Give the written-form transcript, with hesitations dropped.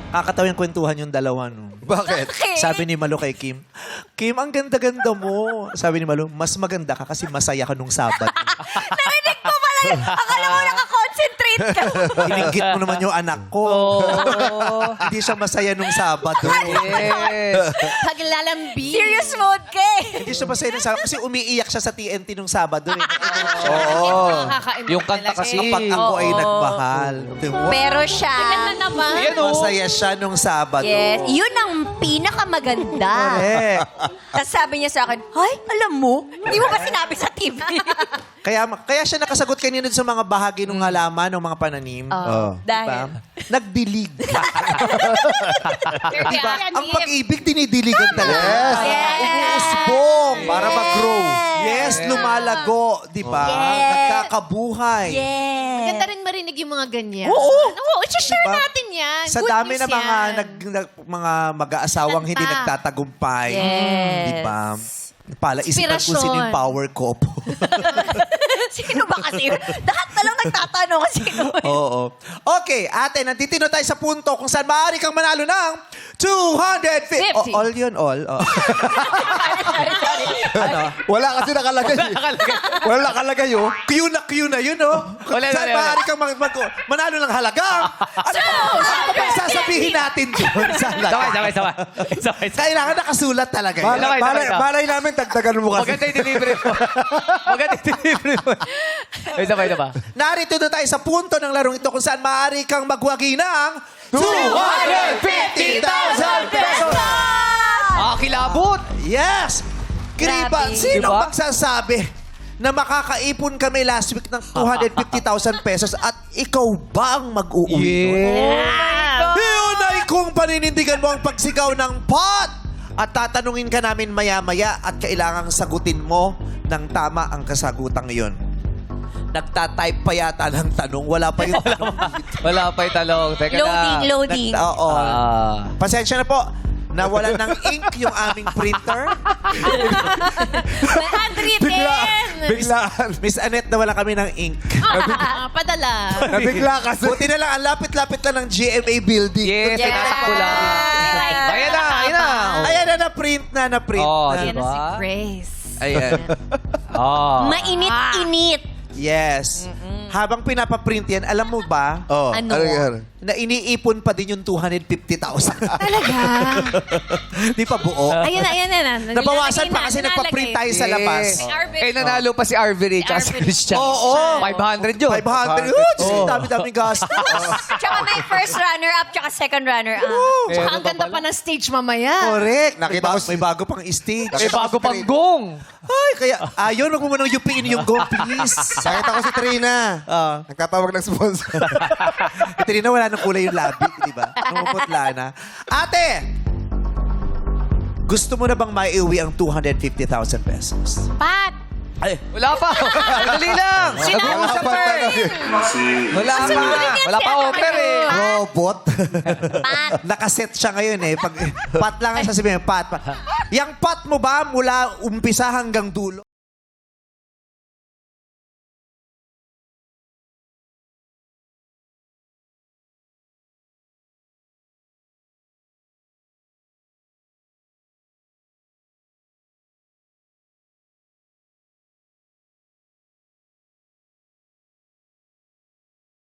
Kakatawang kwentuhan yung dalawa, no? Bakit? Sabi ni Malo kay Kim, Kim, ang ganda-ganda mo. Sabi ni Malo, mas maganda ka kasi masaya ka nung Sabat. Narinig ko pala yun. Akala mo nakakonsentrate ka. Ininggit mo naman yung anak ko. Hindi siya masaya nung Sabado. Yes. Paglalambi. Serious mode ka eh. Hindi siya masaya nung Sabado kasi umiiyak siya sa TNT nung Sabado. Oo. Yung kanta kasi. Kapag ako ay nagmahal. Diba? Pero siya, Ganda naman. Masaya siya nung Sabado. yes, yun ang pinakamaganda. Correct. Tapos sabi niya sa akin, ay, alam mo, hindi mo ba sinabi sa TV? Kaya siya nakasagot kanina sa mga bahagi ng halaman, ng mga pananim. Dahil, Nagdilig. Diba? Ang pag-ibig, dinidiligan talaga. Yes. Umuusbong para mag-grow. Yes, lumalago. Di ba? Yes. Nagkakabuhay. yes. Ganda rin marinig yung mga ganyan. Oo. I-share Diba? natin yan. Sa Good dami news na mga yan. mga mag-aasawang hindi Kanta. nagtatagumpay. Yes. Di ba? Pala, isipan ko Inspirasyon. sino yung power couple. Sino ba kasi? Lahat na lang nagtatanong kasi. Oo. Okay, ate, nandito na tayo sa punto kung saan maaari kang manalo ng 250. 50. All yun, all. Oh. Ano? Wala kasi nakalagay. Wala nakalagay, oh. Q na yun, oh. Saan maaari kang manalo ng halagang? Ano ba sasabihin natin doon sa halaga? Sabay. Kailangan nakasulat talaga yun. Balay namin, tagtagan mo kasi. Maganda yung delivery mo. Maganda yung delivery mo. Sabay na ba? Narito na tayo sa punto ng larong ito kung saan maaari kang magwagi ng 250,000 pesos! Kilabot! Yes! Kiriba, Grabe. sino Diba? magsasabi na makakaipon kami last week ng 250,000 pesos at ikaw ba ang mag-uuwi nun? Yun ay kung paninindigan mo ang pagsigaw ng pot! At tatanungin ka namin maya-maya at kailangang sagutin mo ng tama ang kasagutang iyon. Nagtatype pa yata ng tanong. Wala pa yung tanong. Wala pa yung talong. Teka na. Loading. Oo. Ah. Pasensya na po. Nawala ng ink yung aming printer. Biglaan. Miss Annette, nawala kami ng ink. Padala. Nabigla kasi. Buti na lang, ang lapit-lapit lang ng GMA building. Yes, Yes. tinatakbo lang. Ayan na, ayan na. Ayan na, na-print na. Oh, na. diba? Grace. Ayan. Oh. Mainit-init. Yes. Habang pinapaprint yan, alam mo ba, Oh, Ano? yan? na iniipon pa din yung 250,000. Talaga? Di pa buo. Ayan na. Nabawasan pa kasi nagpa-print tayo sa labas. Eh, nanalo pa si RV at si Christian. Oo. 500 yun. 500. Oh, dami-dami gastos. Tsaka may first runner-up, tsaka second runner-up. Tsaka ang ganda pa ng stage mamaya. Correct. Nakita ko May bago pang stage. Eh, bago pang gong. Ay, kaya, ayun, wag mo munang yupiin yung gong, please. Nakita ko si Trina. Nagtatawag ng sponsor. Ito rin na wala nang kulay yung labi, di ba? Namumutla na. Ate! Gusto mo na bang maiuwi ang 250,000 pesos? Pat! Ay, Wala pa. Dali lang. Nag-uusap pa eh. Wala pa. Wala pa offer eh. robot. Pat. Nakaset siya ngayon eh. Pat lang ang sasabihin, pat. Yang pat mo ba mula umpisa hanggang dulo?